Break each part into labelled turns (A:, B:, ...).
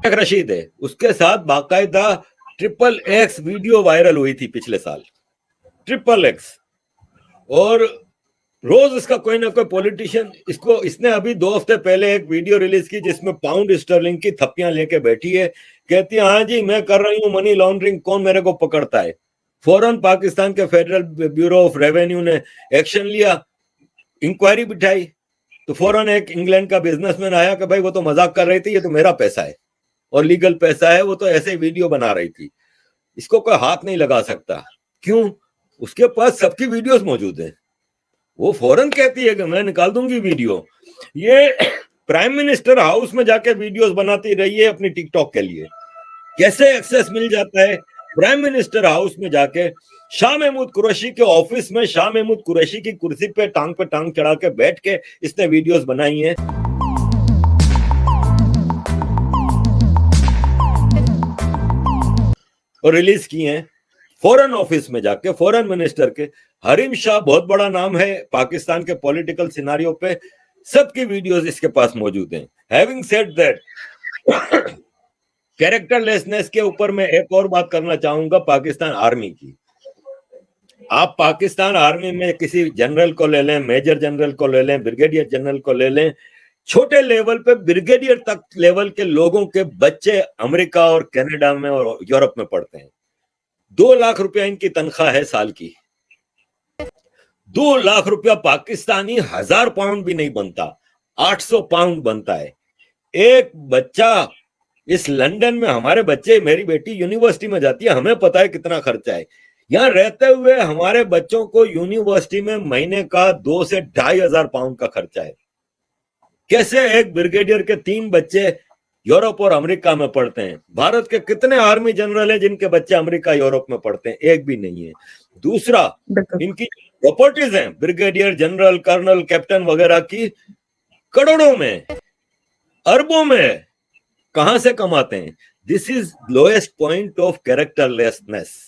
A: रशीद है, उसके साथ बाकायदा XXX वीडियो वायरल हुई थी पिछले साल, XXX। और रोज इसका कोई ना कोई पॉलिटिशियन इसने अभी 2 हफ्ते पहले एक वीडियो रिलीज की जिसमें पाउंड स्टर्लिंग की थप्पियां लेके बैठी है, कहती है हाँ जी मैं कर रही हूँ मनी लॉन्ड्रिंग, कौन मेरे को पकड़ता है। फौरन पाकिस्तान के फेडरल ब्यूरो ऑफ रेवेन्यू ने एक्शन लिया, इंक्वायरी बिठाई, तो फौरन एक इंग्लैंड का बिजनेसमैन आया कि भाई वो तो मजाक कर रही थी, ये तो मेरा पैसा है और लीगल पैसा है, वो तो ऐसे वीडियो बना रही थी, इसको कोई हाथ नहीं लगा सकता। क्यों? उसके पास सबकी वीडियोस मौजूद है, वो फौरन कहती है कि मैं निकाल दूंगी वीडियो। ये प्राइम मिनिस्टर हाउस में जाके वीडियोस बनाती रही है अपनी टिकटॉक के लिए। कैसे एक्सेस मिल जाता है? प्राइम मिनिस्टर हाउस में जाके शाह महमूद कुरैशी के ऑफिस में शाह महमूद कुरैशी की कुर्सी पे टांग चढ़ा के बैठ के इसने वीडियोस बनाई हैं। और रिलीज की हैं फॉरेन ऑफिस में जाके, फॉरेन मिनिस्टर के। हरीम शाह बहुत बड़ा नाम है पाकिस्तान के पॉलिटिकल सिनारियो पे, सबकी वीडियोस इसके पास मौजूद हैं। हैविंग सेड दैट, कैरेक्टरलेसनेस के ऊपर मैं एक और बात करना चाहूंगा पाकिस्तान आर्मी की। आप पाकिस्तान आर्मी में किसी जनरल को ले लें, मेजर जनरल को ले लें, ब्रिगेडियर जनरल को ले लें, छोटे लेवल पे ब्रिगेडियर तक लेवल के लोगों के बच्चे अमेरिका और कनाडा में और यूरोप में पढ़ते हैं। 2 लाख रुपया इनकी तनख्वाह है साल की। 2 लाख रुपया पाकिस्तानी 1000 पाउंड भी नहीं बनता, 800 पाउंड बनता है। एक बच्चा इस लंदन में, हमारे बच्चे, मेरी बेटी यूनिवर्सिटी में जाती है, हमें पता है कितना खर्चा है। यहाँ रहते हुए हमारे बच्चों को यूनिवर्सिटी में महीने का 2 से 2500 पाउंड का खर्चा है। कैसे एक ब्रिगेडियर के 3 बच्चे यूरोप और अमेरिका में पढ़ते हैं? भारत के कितने आर्मी जनरल हैं जिनके बच्चे अमेरिका यूरोप में पढ़ते हैं? एक भी नहीं है। दूसरा, इनकी प्रॉपर्टीज हैं ब्रिगेडियर जनरल, कर्नल, कैप्टन वगैरह की, करोड़ों में, अरबों में कहां से कमाते हैं? This is lowest point of characterlessness.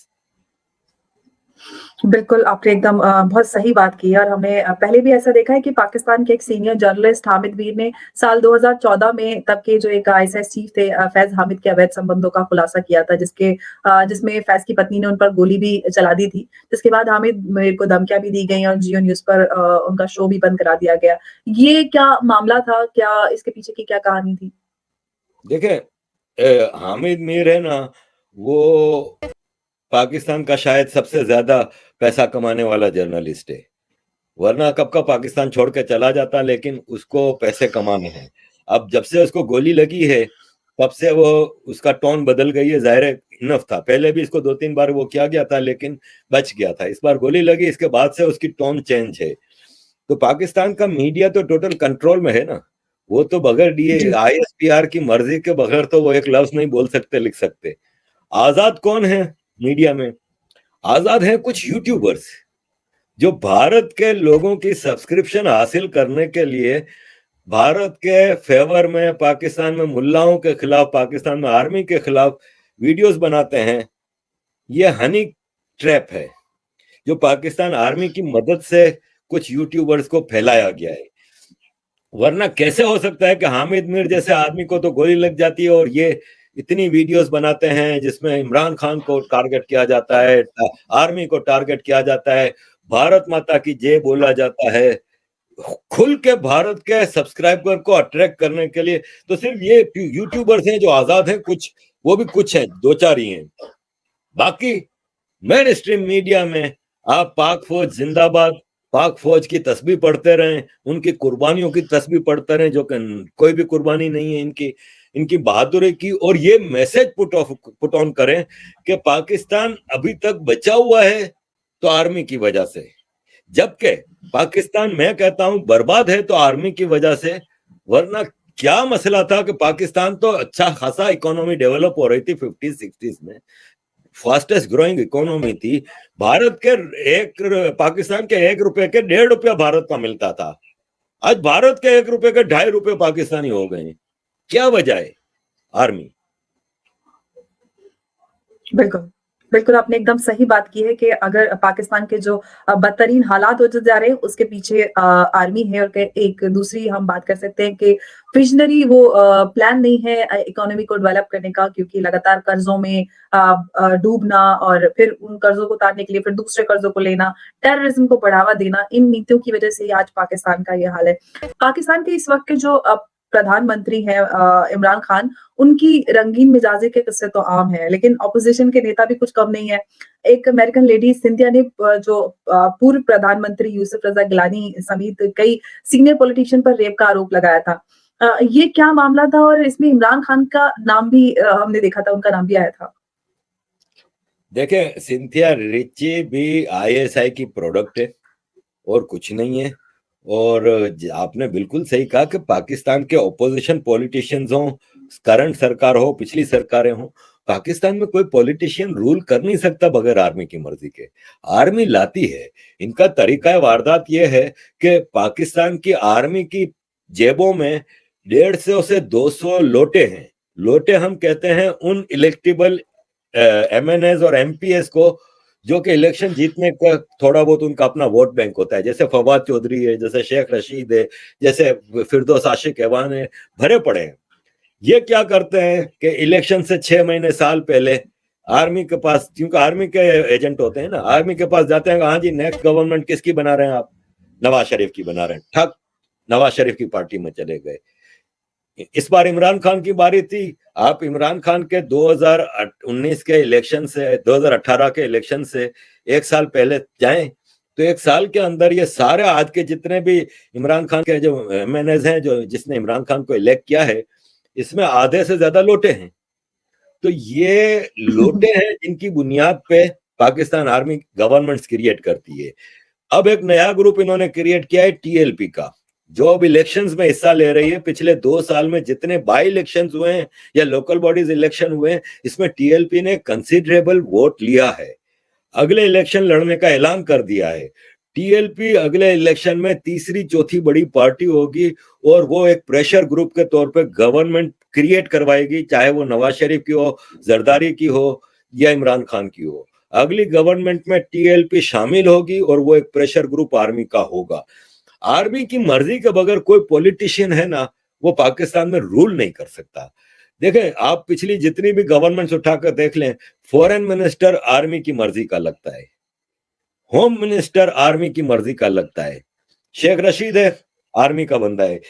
B: बिल्कुल, आपने एकदम बहुत सही बात की है। और हमने पहले भी ऐसा देखा है कि पाकिस्तान के एक सीनियर जर्नलिस्ट हामिद मीर ने साल 2014 में तब के जो एक आईएसआई चीफ थे फैज हामिद के अवैध संबंधों का खुलासा किया था, जिसमें फैज की पत्नी ने उन पर गोली भी चला दी थी, जिसके बाद हामिद मीर को धमकियां भी दी गई और जियो न्यूज पर उनका शो भी बंद करा दिया गया। ये क्या मामला था? क्या इसके पीछे की क्या कहानी थी?
A: देखिए, हामिद मीर है ना, वो पाकिस्तान का शायद सबसे ज्यादा पैसा कमाने वाला जर्नलिस्ट है, वरना कब का पाकिस्तान छोड़ के चला जाता, लेकिन उसको पैसे कमाने हैं। अब जब से उसको गोली लगी है तब से वो, उसका टोन बदल गई है। जाहिर है, इनफ था, पहले भी इसको 2-3 बार वो किया गया था लेकिन बच गया था। इस बार गोली लगी, इसके बाद से उसकी टोन चेंज है। तो पाकिस्तान का मीडिया तो टोटल कंट्रोल में है ना, वो तो बगैर डीए ISPR की मर्जी के बगैर तो वो एक लफ्ज नहीं बोल सकते, लिख सकते। आजाद कौन है मीडिया में? आजाद है कुछ यूट्यूबर्स जो भारत के लोगों की सब्सक्रिप्शन हासिल करने के लिए भारत के फेवर में, पाकिस्तान में मुल्लाओं के खिलाफ, पाकिस्तान में आर्मी के खिलाफ वीडियोस बनाते हैं। ये हनी ट्रैप है जो पाकिस्तान आर्मी की मदद से कुछ यूट्यूबर्स को फैलाया गया है। वरना कैसे हो सकता है कि हामिद मीर जैसे आदमी को तो गोली लग जाती है और ये इतनी वीडियोस बनाते हैं जिसमें इमरान खान को टारगेट किया जाता है, आर्मी को टारगेट किया जाता है, भारत माता की जय बोला जाता है, खुल के भारत के सब्सक्राइबर को अट्रैक्ट करने के लिए। तो सिर्फ ये यूट्यूबर्स हैं जो आजाद हैं, कुछ वो भी कुछ हैं, 2-4 ही हैं। बाकी मेन स्ट्रीम मीडिया में आप पाक फौज जिंदाबाद, पाक फौज की तस्बीह पढ़ते रहें, उनकी कुर्बानियों की तस्बीह पढ़ते रहें, जो कि कोई भी कुर्बानी नहीं है इनकी बहादुरी की, और ये मैसेज पुट ऑन करें कि पाकिस्तान अभी तक बचा हुआ है तो आर्मी की वजह से, जबकि पाकिस्तान, मैं कहता हूं, बर्बाद है तो आर्मी की वजह से। वरना क्या मसला था कि पाकिस्तान तो अच्छा खासा इकोनॉमी डेवलप हो रही थी 50s-60s में, फास्टेस्ट ग्रोइंग इकोनॉमी थी। भारत के पाकिस्तान के 1 रुपए के 1.5 रुपया भारत का मिलता था, आज भारत के 1 रुपए के 2.5 रुपए पाकिस्तानी हो गए। क्या वजह है? आर्मी।
B: बिल्कुल। बिल्कुल, आपने एकदम सही बात की है कि अगर पाकिस्तान के जो बदतरीन हालात होते जा रहे हैं, उसके पीछे आर्मी है और एक दूसरी हम बात कर सकते हैं कि विज़नरी वो प्लान नहीं है इकोनॉमी को डेवलप करने का, क्योंकि लगातार कर्ज़ों में डूबना और फिर उन कर्ज़ों को उतारने के लिए फिर दूसरे कर्ज़ों को लेना, टेररिज़्म को बढ़ावा देना, इन नीतियों की वजह से ही आज पाकिस्तान का ये हाल है। पाकिस्तान के इस वक़्त के जो प्रधानमंत्री हैं इमरान खान, उनकी रंगीन मिजाजी के किस्से तो आम है, लेकिन ऑपोजिशन के नेता भी कुछ कम नहीं है। एक अमेरिकन लेडी सिंथिया ने जो पूर्व प्रधानमंत्री यूसुफ रज़ा गिलानी समेत कई सीनियर पॉलिटिशियन पर रेप का आरोप लगाया था। ये क्या मामला था और इसमें इमरान खान का नाम भी हमने देखा था, उनका नाम भी आया था।
A: देखिए, सिंथिया रिची भी आईएसआई की प्रोडक्ट है और कुछ नहीं है। और आपने बिल्कुल सही कहा कि पाकिस्तान के ऑपोजिशन पॉलिटिशियंस हों, करंट सरकार हो, पिछली सरकारें हों, पाकिस्तान में कोई पॉलिटिशियन रूल कर नहीं सकता बगैर आर्मी की मर्जी के। आर्मी लाती है। इनका तरीका वारदात ये है कि पाकिस्तान की आर्मी की जेबों में 150 से 200 लोटे हैं। लोटे हम कहते हैं उन इलेक्टेबल एमएनएस और एमपीएस को जो कि इलेक्शन जीतने का थोड़ा बहुत उनका अपना वोट बैंक होता है, जैसे फवाद चौधरी है, जैसे शेख रशीद है, जैसे फिरदौस आशिक एवान है, भरे पड़े हैं। ये क्या करते हैं कि इलेक्शन से 6 महीने साल पहले आर्मी के पास, क्योंकि आर्मी के एजेंट होते हैं ना, आर्मी के पास जाते हैं, हाँ जी नेक्स्ट गवर्नमेंट किसकी बना रहे हैं आप? नवाज शरीफ की बना रहे हैं। ठक, नवाज शरीफ की पार्टी में चले गए। इस बार इमरान खान की बारी थी। आप इमरान खान के 2019 के इलेक्शन से 2018 के इलेक्शन से एक साल पहले जाएं तो एक साल के अंदर ये सारे आज के जितने भी इमरान खान के जो एमएनएस हैं, जो जिसने इमरान खान को इलेक्ट किया है, इसमें आधे से ज्यादा लोटे हैं। तो ये लोटे हैं जिनकी बुनियाद पे पाकिस्तान आर्मी गवर्नमेंट्स क्रिएट करती है। अब एक नया ग्रुप इन्होंने क्रिएट किया है टीएलपी का, जो अब इलेक्शंस में हिस्सा ले रही है। पिछले 2 साल में जितने बाई इलेक्शंस हुए हैं या लोकल बॉडीज इलेक्शन हुए हैं, इसमें टीएलपी ने कंसिडरेबल वोट लिया है। अगले इलेक्शन लड़ने का ऐलान कर दिया है। टीएलपी अगले इलेक्शन में तीसरी चौथी बड़ी पार्टी होगी और वो एक प्रेशर ग्रुप के तौर पे गवर्नमेंट क्रिएट करवाएगी, चाहे वो नवाज शरीफ की हो, जरदारी की हो या इमरान खान की हो। अगली गवर्नमेंट में टीएलपी शामिल होगी और वो एक प्रेशर ग्रुप आर्मी का होगा। आर्मी की मर्जी के बगैर कोई पॉलिटिशियन है ना, वो पाकिस्तान में रूल नहीं कर सकता। देखें, आप पिछली जितनी भी गवर्नमेंट्स उठाकर देख लें, फॉरेन मिनिस्टर आर्मी की मर्जी का लगता है, होम मिनिस्टर आर्मी की मर्जी का लगता है। शेख रशीद है, आर्मी का बंदा है।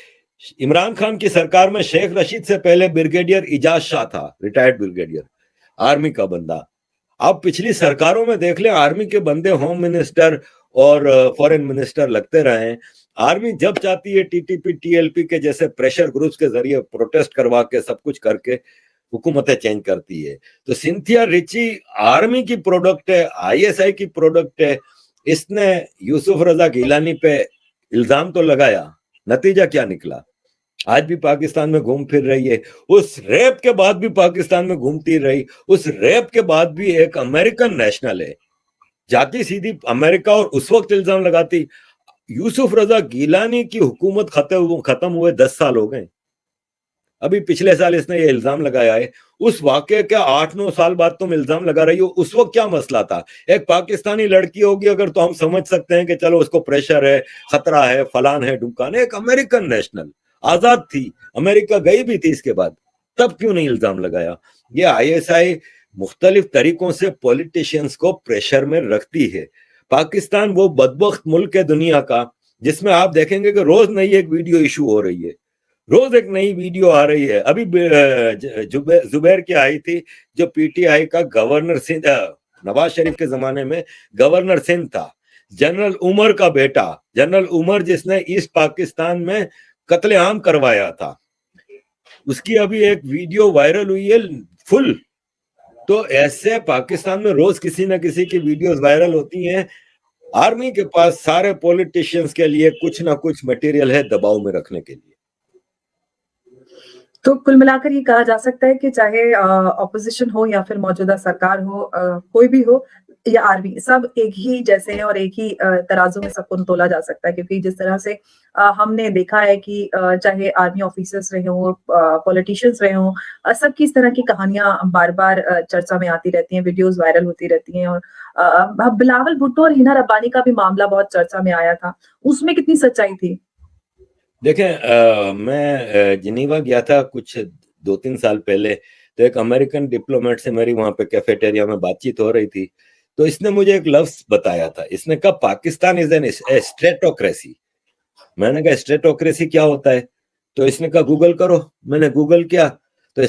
A: इमरान खान की सरकार में शेख रशीद से पहले ब्रिगेडियर इजाज शाह था, रिटायर्ड ब्रिगेडियर, आर्मी का बंदा। आप पिछली सरकारों में देख लें, आर्मी के बंदे होम मिनिस्टर और फॉरेन मिनिस्टर लगते रहे हैं। आर्मी जब चाहती है टीटीपी टीएलपी के जैसे प्रेशर ग्रुप्स के जरिए प्रोटेस्ट करवा के सब कुछ करके हुकूमतें चेंज करती है। तो सिंथिया रिची आर्मी की प्रोडक्ट है, आईएसआई की प्रोडक्ट है। इसने यूसुफ रजा गिलानी पे इल्जाम तो लगाया, नतीजा क्या निकला? आज भी पाकिस्तान में घूम फिर रही है। उस रेप के बाद भी पाकिस्तान में घूमती रही। उस रेप के बाद भी एक अमेरिकन नेशनल है, जाती सीधी अमेरिका, और उस वक्त इल्जाम लगाती। यूसुफ रजा गिलानी की हुकूमत खत्म हुए 10 साल हो गए। अभी पिछले साल इसने ये इल्जाम लगाया है। उस वाकये के 8-9 साल बाद तुम इल्जाम लगा रही हो। उस वक्त क्या मसला था? एक पाकिस्तानी लड़की होगी अगर, तो हम समझ सकते हैं कि चलो उसको प्रेशर है, खतरा है, फलान है, ढुमकान है। एक अमेरिकन नेशनल आजाद थी, अमेरिका गई भी थी इसके बाद, तब क्यों नहीं इल्जाम लगाया? ये आईएसआई मुख्तलिफ तरीकों से पॉलिटिशियंस को प्रेशर में रखती है। पाकिस्तान वो बदबख्त मुल्क है दुनिया का जिसमें आप देखेंगे कि रोज नई एक वीडियो इशू हो रही है, रोज एक नई वीडियो आ रही है। अभी जुबैर की आई थी, जो पीटीआई का गवर्नर सिंध, नवाज शरीफ के जमाने में गवर्नर सिंध था, जनरल उमर का बेटा, जनरल उमर जिसने ईस्ट पाकिस्तान में कत्लेआम करवाया था, उसकी अभी एक वीडियो वायरल हुई है फुल। तो ऐसे पाकिस्तान में रोज किसी ना किसी की वीडियोस वायरल होती हैं। आर्मी के पास सारे पॉलिटिशियंस के लिए कुछ ना कुछ मटेरियल है दबाव में रखने के लिए।
B: तो कुल मिलाकर ये कहा जा सकता है कि चाहे ऑपोजिशन हो या फिर मौजूदा सरकार हो, कोई भी हो, या आर्मी, सब एक ही जैसे हैं और एक ही तराजू में सबको तोला जा सकता है, क्योंकि जिस तरह से हमने देखा है कि चाहे आर्मी ऑफिसर्स रहे हों, पॉलिटिशियंस रहे हों, सबकी इस तरह की कहानियां बार-बार चर्चा में आती रहती हैं, वीडियोस वायरल होती रहती हैं। और बिलावल भुट्टो और हिना रब्बानी का भी मामला बहुत चर्चा में आया था, उसमें कितनी सच्चाई थी?
A: देखें, मैं जिनीवा गया था कुछ 2-3 साल पहले, तो एक अमेरिकन डिप्लोमेट से मेरी वहाँ पे कैफेटेरिया में बातचीत हो रही थी, तो इसने मुझे एक लफ्ज़ बताया था, इसने कहा पाकिस्तान इज़ एन स्टेटोक्रेसी। मैंने कहा स्टेटोक्रेसी क्या होता है? तो इसने कहा गूगल करो, मैंने गूगल किया, तो